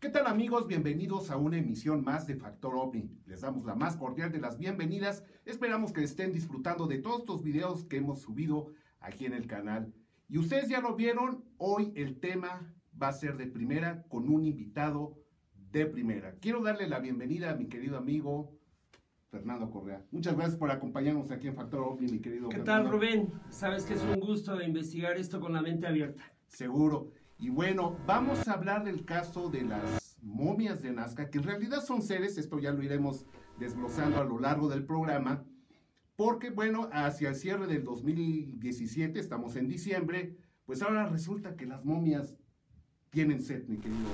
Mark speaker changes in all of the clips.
Speaker 1: ¿Qué tal, amigos? Bienvenidos a una emisión más de Factor OVNI. Les damos la más cordial de las bienvenidas. Esperamos que estén disfrutando de todos estos videos que hemos subido aquí en el canal. Y ustedes ya lo vieron, hoy el tema va a ser de primera con un invitado de primera. Quiero darle la bienvenida a mi querido amigo Fernando Correa. Muchas gracias por acompañarnos aquí en Factor OVNI, mi querido
Speaker 2: ¿Qué
Speaker 1: Fernando.
Speaker 2: tal, Rubén? Sabes que es un gusto investigar esto con la mente abierta.
Speaker 1: Seguro. Y bueno, vamos a hablar del caso de las momias de Nazca, que en realidad son seres, esto ya lo iremos desglosando a lo largo del programa, porque bueno, hacia el cierre del 2017, estamos en diciembre, pues ahora resulta que las momias tienen sed, mi querido.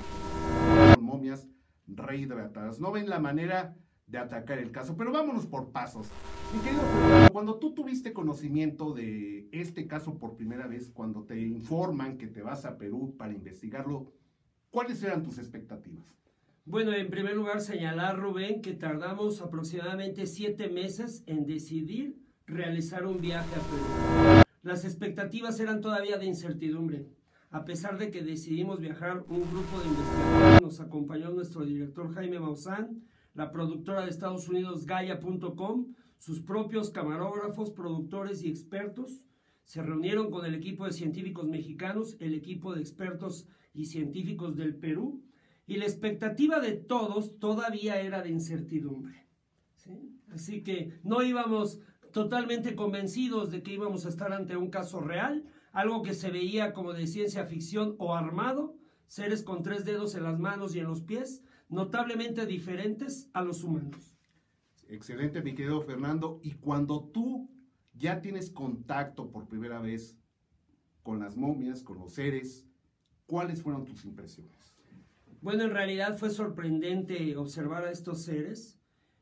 Speaker 1: Son momias rehidratadas. No ven la manera de atacar el caso, pero vámonos por pasos. Mi querido Fernando, cuando tú tuviste conocimiento de este caso por primera vez, cuando te informan que te vas a Perú para investigarlo, ¿cuáles eran tus expectativas?
Speaker 2: Bueno, en primer lugar señalar, Rubén, que tardamos aproximadamente 7 meses en decidir realizar un viaje a Perú. Las expectativas eran todavía de incertidumbre. A pesar de que decidimos viajar, un grupo de investigadores nos acompañó nuestro director Jaime Maussan, la productora de Estados Unidos Gaia.com, sus propios camarógrafos, productores y expertos. Se reunieron con el equipo de científicos mexicanos, el equipo de expertos y científicos del Perú, y la expectativa de todos todavía era de incertidumbre, ¿sí? Así que no íbamos totalmente convencidos de que íbamos a estar ante un caso real, algo que se veía como de ciencia ficción o armado, seres con 3 dedos en las manos y en los pies, notablemente diferentes a los humanos.
Speaker 1: Excelente, mi querido Fernando. Y cuando tú ya tienes contacto por primera vez con las momias, con los seres, ¿cuáles fueron tus impresiones?
Speaker 2: Bueno, en realidad fue sorprendente observar a estos seres.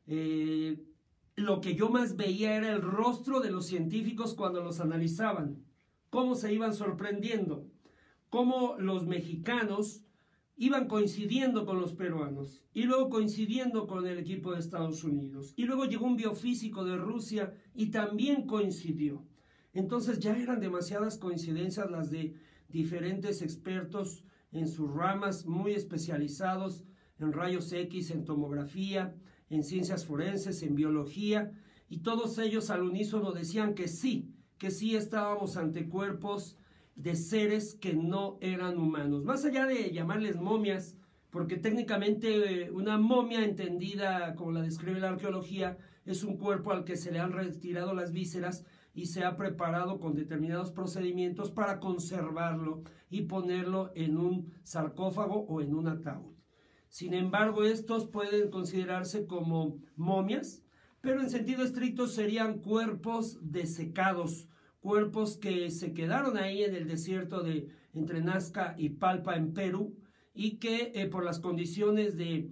Speaker 2: Lo que yo más veía era el rostro de los científicos cuando los analizaban, cómo se iban sorprendiendo, cómo los mexicanos iban coincidiendo con los peruanos y luego coincidiendo con el equipo de Estados Unidos. Y luego llegó un biofísico de Rusia y también coincidió. Entonces ya eran demasiadas coincidencias las de diferentes expertos en sus ramas muy especializados en rayos X, en tomografía, en ciencias forenses, en biología, y todos ellos al unísono decían que sí estábamos ante cuerpos de seres que no eran humanos. Más allá de llamarles momias, porque técnicamente una momia, entendida como la describe la arqueología, es un cuerpo al que se le han retirado las vísceras y se ha preparado con determinados procedimientos para conservarlo y ponerlo en un sarcófago o en un ataúd. Sin embargo, estos pueden considerarse como momias, pero en sentido estricto serían cuerpos desecados, cuerpos que se quedaron ahí en el desierto de entre Nazca y Palpa en Perú y que por las condiciones de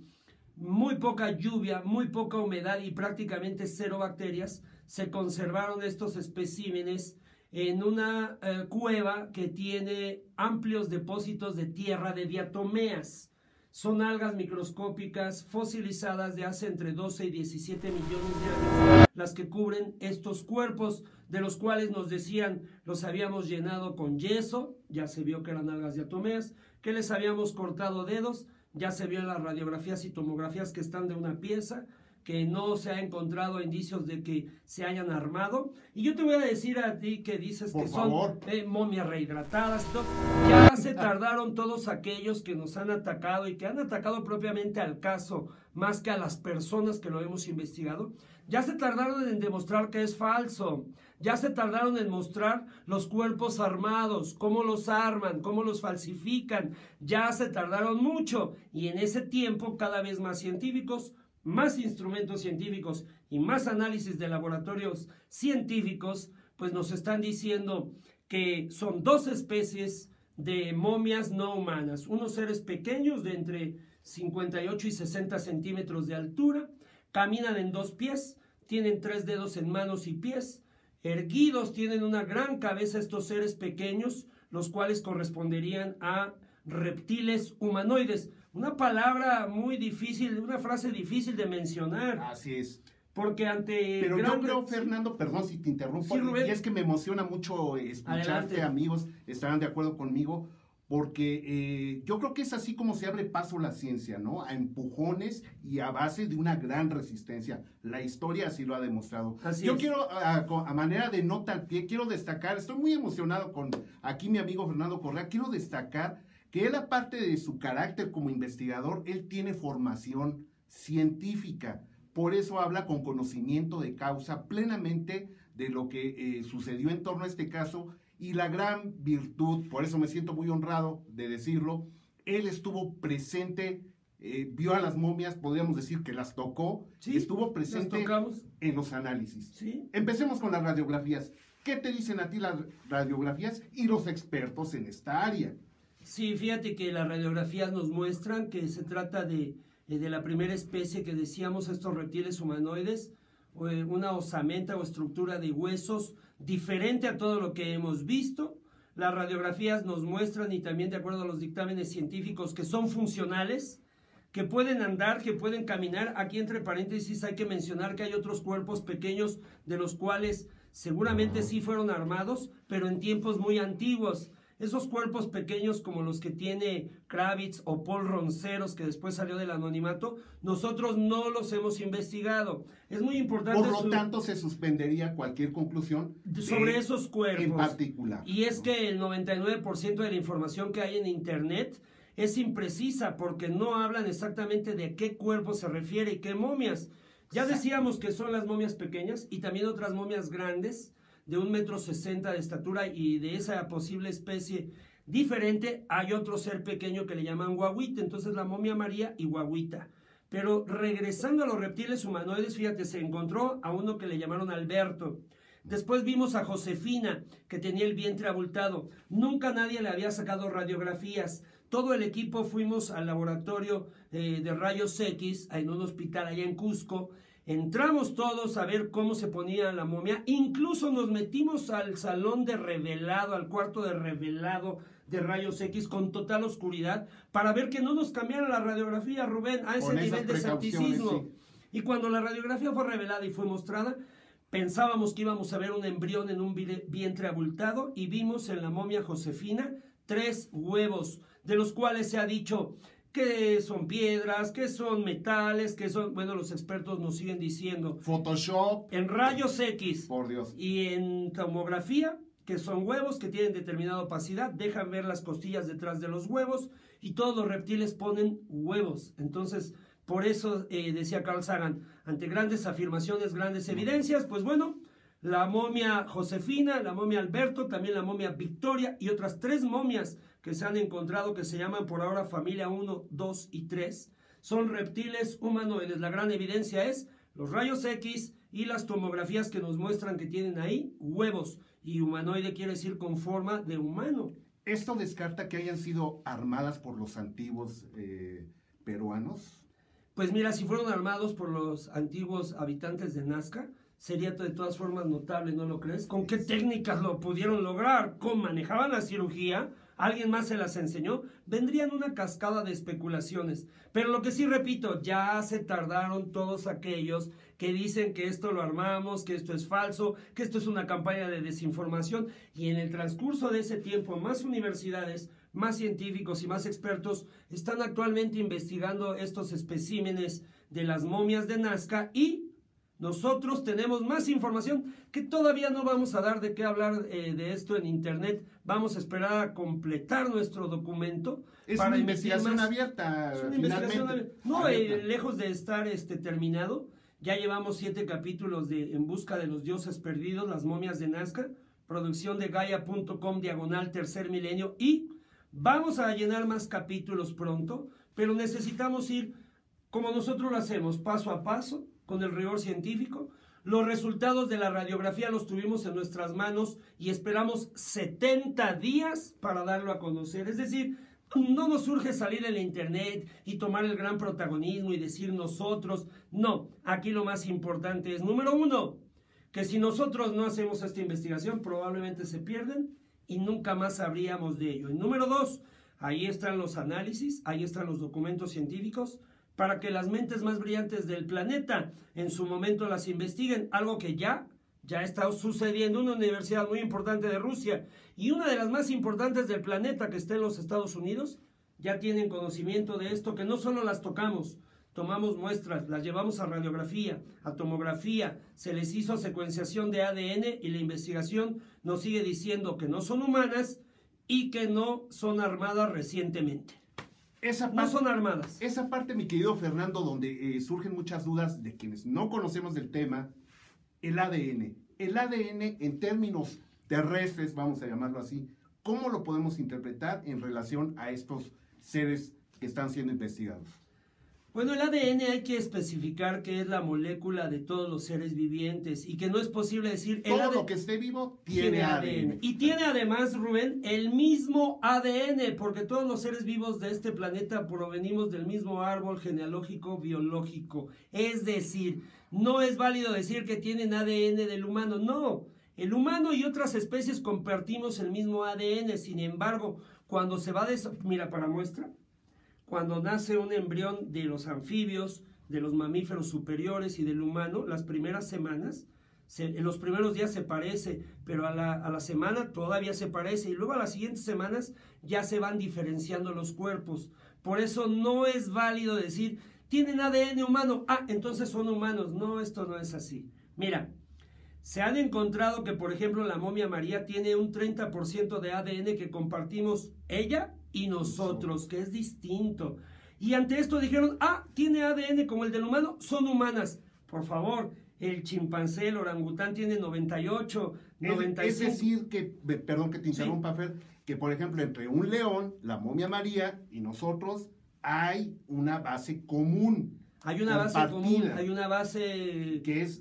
Speaker 2: muy poca lluvia, muy poca humedad y prácticamente 0 bacterias, se conservaron estos especímenes en una cueva que tiene amplios depósitos de tierra de diatomeas. Son algas microscópicas fosilizadas de hace entre 12 y 17 millones de años las que cubren estos cuerpos, de los cuales nos decían los habíamos llenado con yeso, ya se vio que eran algas diatomeas, que les habíamos cortado dedos, ya se vio en las radiografías y tomografías que están de una pieza, que no se ha encontrado indicios de que se hayan armado. Y yo te voy a decir a ti que dices
Speaker 1: Por
Speaker 2: que
Speaker 1: favor.
Speaker 2: son momias rehidratadas y todo. Ya se tardaron todos aquellos que nos han atacado y que han atacado propiamente al caso, más que a las personas que lo hemos investigado. Ya se tardaron en demostrar que es falso. Ya se tardaron en mostrar los cuerpos armados, cómo los arman, cómo los falsifican. Ya se tardaron mucho. Y en ese tiempo cada vez más científicos, más instrumentos científicos y más análisis de laboratorios científicos, pues nos están diciendo que son 2 especies de momias no humanas. Unos seres pequeños de entre 58 y 60 centímetros de altura, caminan en 2 pies, tienen 3 dedos en manos y pies, erguidos, tienen una gran cabeza estos seres pequeños, los cuales corresponderían a reptiles humanoides. Una palabra muy difícil, una frase difícil de mencionar.
Speaker 1: Así es.
Speaker 2: Porque ante...
Speaker 1: Pero yo creo, Fernando, perdón si te interrumpo,
Speaker 2: Sí, Rubén.
Speaker 1: y es que me emociona mucho escucharte,
Speaker 2: Adelante.
Speaker 1: amigos, estarán de acuerdo conmigo, porque yo creo que es así como se abre paso la ciencia, ¿no? A empujones y a base de una gran resistencia. La historia así lo ha demostrado. Yo quiero, a manera de nota al pie, quiero destacar, estoy muy emocionado con aquí mi amigo Fernando Correa, quiero destacar que él, aparte de su carácter como investigador, él tiene formación científica. Por eso habla con conocimiento de causa plenamente de lo que sucedió en torno a este caso. Y la gran virtud, por eso me siento muy honrado de decirlo, él estuvo presente, vio a las momias, podríamos decir que las tocó,
Speaker 2: sí,
Speaker 1: estuvo presente en los análisis.
Speaker 2: Sí.
Speaker 1: Empecemos con las radiografías. ¿Qué te dicen a ti las radiografías y los expertos en esta área?
Speaker 2: Sí, fíjate que las radiografías nos muestran que se trata de la primera especie que decíamos, estos reptiles humanoides, una osamenta o estructura de huesos diferente a todo lo que hemos visto. Las radiografías nos muestran, y también de acuerdo a los dictámenes científicos, que son funcionales, que pueden andar, que pueden caminar. Aquí entre paréntesis hay que mencionar que hay otros cuerpos pequeños de los cuales seguramente sí fueron armados, pero en tiempos muy antiguos. Esos cuerpos pequeños como los que tiene Kravitz o Paul Ronceros, que después salió del anonimato, nosotros no los hemos investigado. Es muy importante...
Speaker 1: Por lo tanto, se suspendería cualquier conclusión
Speaker 2: sobre esos cuerpos.
Speaker 1: En particular.
Speaker 2: Y es que el 99% de la información que hay en Internet es imprecisa, porque no hablan exactamente de qué cuerpo se refiere y qué momias. Ya decíamos que son las momias pequeñas y también otras momias grandes, de 1,60 m de estatura, y de esa posible especie diferente hay otro ser pequeño que le llaman guaguita. Entonces la momia María y guaguita. Pero regresando a los reptiles humanoides, fíjate, se encontró a uno que le llamaron Alberto. Después vimos a Josefina, que tenía el vientre abultado. Nunca nadie le había sacado radiografías. Todo el equipo fuimos al laboratorio de rayos X en un hospital allá en Cusco. Entramos todos a ver cómo se ponía la momia. Incluso nos metimos al salón de revelado, al cuarto de revelado de rayos X con total oscuridad, para ver que no nos cambiara la radiografía, Rubén, a ese nivel de escepticismo. Sí. Y cuando la radiografía fue revelada y fue mostrada, pensábamos que íbamos a ver un embrión en un vientre abultado, y vimos en la momia Josefina 3 huevos, de los cuales se ha dicho que son piedras, que son metales, que son... Bueno, los expertos nos siguen diciendo...
Speaker 1: Photoshop.
Speaker 2: En rayos X.
Speaker 1: Por Dios.
Speaker 2: Y en tomografía, que son huevos que tienen determinada opacidad, dejan ver las costillas detrás de los huevos, y todos los reptiles ponen huevos. Entonces, por eso decía Carl Sagan, ante grandes afirmaciones, grandes evidencias, pues bueno, la momia Josefina, la momia Alberto, también la momia Victoria y otras 3 momias que se han encontrado, que se llaman por ahora familia 1, 2 y 3, son reptiles humanoides. La gran evidencia es los rayos X y las tomografías que nos muestran que tienen ahí huevos, y humanoide quiere decir con forma de humano.
Speaker 1: ¿Esto descarta que hayan sido armadas por los antiguos peruanos?
Speaker 2: Pues mira, si fueron armados por los antiguos habitantes de Nazca, sería de todas formas notable, ¿no lo crees? ¿Con qué técnicas lo pudieron lograr? ¿Cómo manejaban la cirugía? ¿Alguien más se las enseñó? Vendrían una cascada de especulaciones. Pero lo que sí repito, ya se tardaron todos aquellos que dicen que esto lo armamos, que esto es falso, que esto es una campaña de desinformación. Y en el transcurso de ese tiempo, más universidades, más científicos y más expertos están actualmente investigando estos especímenes de las momias de Nazca, y nosotros tenemos más información que todavía no vamos a dar de qué hablar de esto en Internet. Vamos a esperar a completar nuestro documento.
Speaker 1: Es una investigación abierta.
Speaker 2: Es una investigación abierta. No, lejos de estar terminado. Ya llevamos 7 capítulos de En busca de los dioses perdidos, las momias de Nazca, producción de Gaia.com/tercer milenio, y vamos a llenar más capítulos pronto, pero necesitamos ir como nosotros lo hacemos, paso a paso, con el rigor científico. Los resultados de la radiografía los tuvimos en nuestras manos y esperamos 70 días para darlo a conocer. Es decir, no nos urge salir en la Internet y tomar el gran protagonismo y decir nosotros. No, aquí lo más importante es, número 1, que si nosotros no hacemos esta investigación, probablemente se pierden y nunca más sabríamos de ello. Y número 2, ahí están los análisis, ahí están los documentos científicos, para que las mentes más brillantes del planeta en su momento las investiguen, algo que ya Ya está sucediendo en una universidad muy importante de Rusia y una de las más importantes del planeta que está en los Estados Unidos. Ya tienen conocimiento de esto, que no solo las tocamos, tomamos muestras, las llevamos a radiografía, a tomografía, se les hizo secuenciación de ADN y la investigación nos sigue diciendo que no son humanas y que no son armadas recientemente. No son armadas.
Speaker 1: Esa parte, mi querido Fernando, donde surgen muchas dudas de quienes no conocemos del tema, el ADN. El ADN en términos terrestres, vamos a llamarlo así, ¿cómo lo podemos interpretar en relación a estos seres que están siendo investigados?
Speaker 2: Bueno, el ADN hay que especificar que es la molécula de todos los seres vivientes y que no es posible decir...
Speaker 1: Todo lo que esté vivo tiene ADN.
Speaker 2: Y tiene además, Rubén, el mismo ADN, porque todos los seres vivos de este planeta provenimos del mismo árbol genealógico biológico. Es decir, no es válido decir que tienen ADN del humano, no. El humano y otras especies compartimos el mismo ADN, sin embargo, cuando se va mira, para muestra... Cuando nace un embrión de los anfibios, de los mamíferos superiores y del humano, las primeras semanas, en los primeros días se parece, pero a la semana todavía se parece y luego a las siguientes semanas ya se van diferenciando los cuerpos. Por eso no es válido decir, tienen ADN humano, entonces son humanos. No, esto no es así. Mira, se han encontrado que, por ejemplo, la momia María tiene un 30% de ADN que compartimos ella y nosotros, que es distinto. Y ante esto dijeron, tiene ADN como el del humano, son humanas. Por favor, el chimpancé, el orangután tiene 98, 95.
Speaker 1: Es decir, que, perdón que te interrumpa, Fer, que por ejemplo entre un león, la momia María y nosotros hay una base común.
Speaker 2: Hay una base común, hay una base...
Speaker 1: que es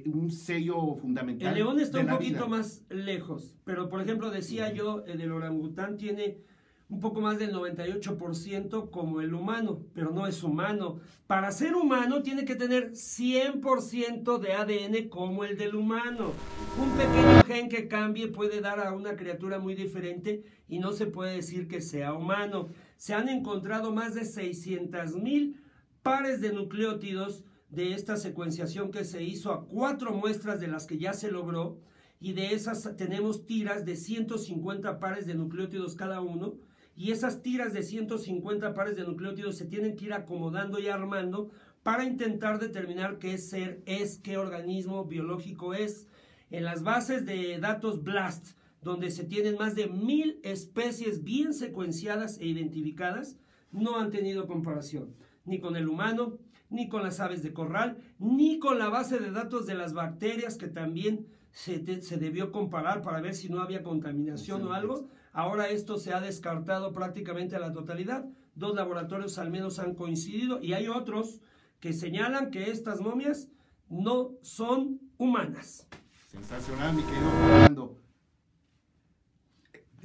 Speaker 1: un sello fundamental.
Speaker 2: El león está un poquito más lejos, pero por ejemplo decía yo, del orangután tiene un poco más del 98% como el humano, pero no es humano. Para ser humano tiene que tener 100% de ADN como el del humano. Un pequeño gen que cambie puede dar a una criatura muy diferente y no se puede decir que sea humano. Se han encontrado más de 600,000 pares de nucleótidos de esta secuenciación que se hizo a 4 muestras de las que ya se logró, y de esas tenemos tiras de 150 pares de nucleótidos cada uno, y esas tiras de 150 pares de nucleótidos se tienen que ir acomodando y armando para intentar determinar qué ser es, qué organismo biológico es. En las bases de datos BLAST, donde se tienen más de 1000 especies bien secuenciadas e identificadas, no han tenido comparación ni con el humano, ni con las aves de corral, ni con la base de datos de las bacterias, que también se debió comparar para ver si no había contaminación o algo. Ahora esto se ha descartado prácticamente a la totalidad. 2 laboratorios al menos han coincidido y hay otros que señalan que estas momias no son humanas.
Speaker 1: Sensacional, mi querido Fernando.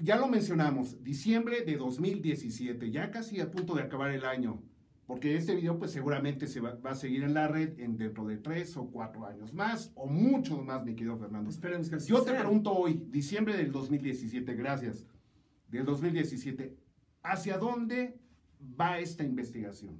Speaker 1: Ya lo mencionamos, diciembre de 2017, ya casi a punto de acabar el año. Porque este video pues seguramente se va a seguir en la red dentro de 3 o 4 años más, o muchos más, mi querido Fernando.
Speaker 2: Esperemos que así
Speaker 1: Yo
Speaker 2: sea.
Speaker 1: te pregunto hoy, diciembre del 2017, gracias, del 2017, ¿hacia dónde va esta investigación?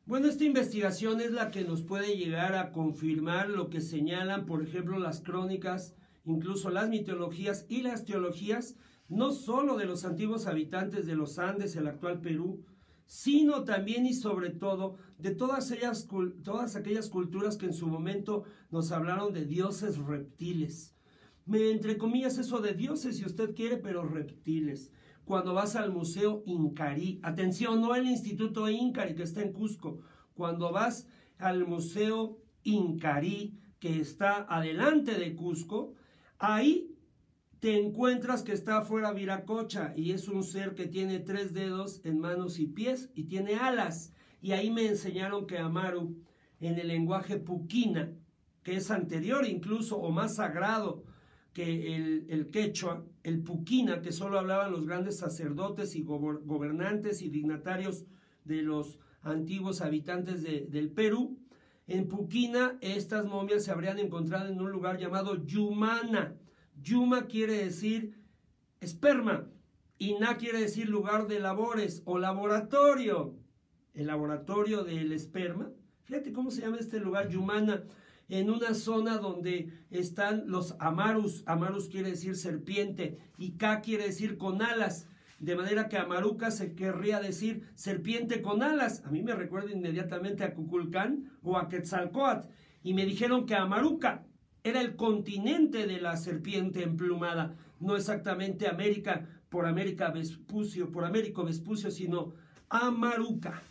Speaker 2: Bueno, esta investigación es la que nos puede llegar a confirmar lo que señalan, por ejemplo, las crónicas, incluso las mitologías y las teologías, no solo de los antiguos habitantes de los Andes, el actual Perú, sino también y sobre todo de todas aquellas culturas que en su momento nos hablaron de dioses reptiles. Entre comillas eso de dioses, si usted quiere, pero reptiles. Cuando vas al Museo Incarí, atención, no el Instituto Incarí que está en Cusco, cuando vas al Museo Incarí que está adelante de Cusco, ahí te encuentras que está afuera Viracocha y es un ser que tiene 3 dedos en manos y pies y tiene alas. Y ahí me enseñaron que Amaru, en el lenguaje puquina, que es anterior incluso o más sagrado que el quechua, el puquina, que solo hablaban los grandes sacerdotes y gobernantes y dignatarios de los antiguos habitantes del Perú, en puquina estas momias se habrían encontrado en un lugar llamado Yumana. Yuma quiere decir esperma y Na quiere decir lugar de labores o laboratorio. El laboratorio del esperma. Fíjate cómo se llama este lugar, Yumana. en una zona donde están los amarus. Amarus quiere decir serpiente y Ka quiere decir con alas. De manera que Amaruca se querría decir serpiente con alas. A mí me recuerda inmediatamente a Kukulcán o a Quetzalcóatl. Y me dijeron que Amaruca era el continente de la serpiente emplumada. No exactamente América, por Américo Vespucio, sino Amaruca.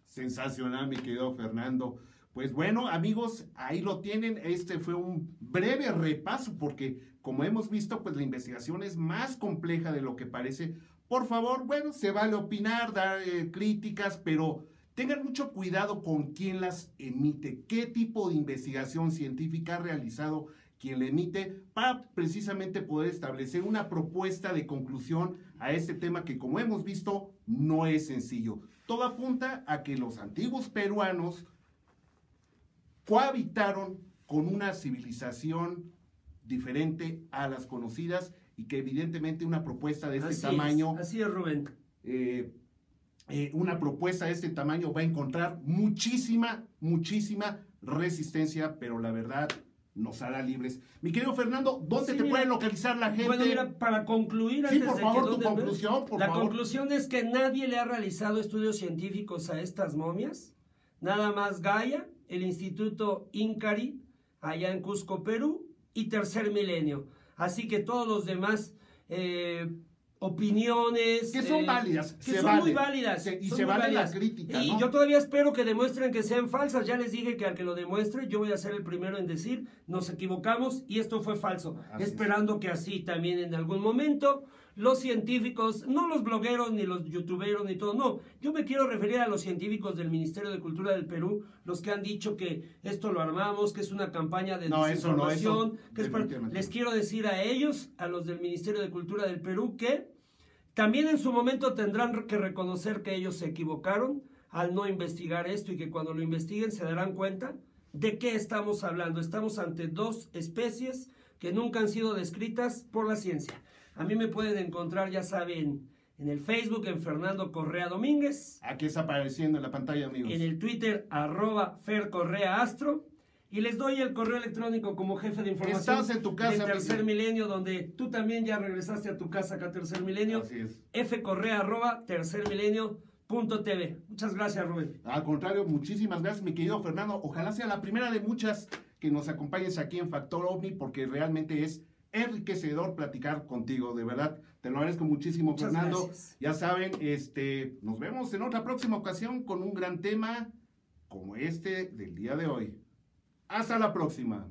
Speaker 1: Sensacional, mi querido Fernando. Pues bueno, amigos, ahí lo tienen. Este fue un breve repaso porque, como hemos visto, pues la investigación es más compleja de lo que parece. Por favor, bueno, se vale opinar, dar críticas, pero tengan mucho cuidado con quién las emite, qué tipo de investigación científica ha realizado quien la emite, para precisamente poder establecer una propuesta de conclusión a este tema que, como hemos visto, no es sencillo. Todo apunta a que los antiguos peruanos cohabitaron con una civilización diferente a las conocidas y que evidentemente una propuesta de este tamaño...
Speaker 2: Así es, Rubén.
Speaker 1: Una propuesta de este tamaño va a encontrar muchísima resistencia, pero la verdad nos hará libres. Mi querido Fernando, ¿dónde te puede localizar la gente?
Speaker 2: Bueno, mira, para concluir...
Speaker 1: Sí, por favor, tu conclusión, por favor.
Speaker 2: La conclusión es que nadie le ha realizado estudios científicos a estas momias, nada más Gaia, el Instituto INCARI, allá en Cusco, Perú, y Tercer Milenio. Así que todos los demás opiniones...
Speaker 1: Que son válidas.
Speaker 2: Que son muy válidas.
Speaker 1: Y se vale la crítica,
Speaker 2: Y
Speaker 1: ¿no?
Speaker 2: yo todavía espero que demuestren que sean falsas. Ya les dije que al que lo demuestre, yo voy a ser el primero en decir, nos equivocamos y esto fue falso. Esperando que así también en algún momento los científicos, no los blogueros, ni los youtuberos, ni todo, no. Yo me quiero referir a los científicos del Ministerio de Cultura del Perú, los que han dicho que esto lo armamos, que es una campaña de desinformación. Les quiero decir a ellos, a los del Ministerio de Cultura del Perú, que también en su momento tendrán que reconocer que ellos se equivocaron al no investigar esto y que cuando lo investiguen se darán cuenta de qué estamos hablando. Estamos ante dos especies que nunca han sido descritas por la ciencia. A mí me pueden encontrar, ya saben, en el Facebook, en Fernando Correa Domínguez.
Speaker 1: Aquí está apareciendo en la pantalla, amigos.
Speaker 2: En el Twitter, @FerCorreaAstro. Y les doy el correo electrónico como jefe de información.
Speaker 1: Estás en tu casa,
Speaker 2: de Tercer Milenio, donde tú también ya regresaste a tu casa acá, Tercer Milenio.
Speaker 1: Así es.
Speaker 2: fcorrea@tercermilenio.tv. Muchas gracias, Rubén.
Speaker 1: Al contrario, muchísimas gracias, mi querido Fernando. Ojalá sea la primera de muchas que nos acompañes aquí en Factor OVNI, porque realmente es enriquecedor platicar contigo, de verdad. Te lo agradezco muchísimo,
Speaker 2: Muchas
Speaker 1: Fernando.
Speaker 2: gracias.
Speaker 1: Ya saben, nos vemos en otra próxima ocasión con un gran tema como este del día de hoy. Hasta la próxima.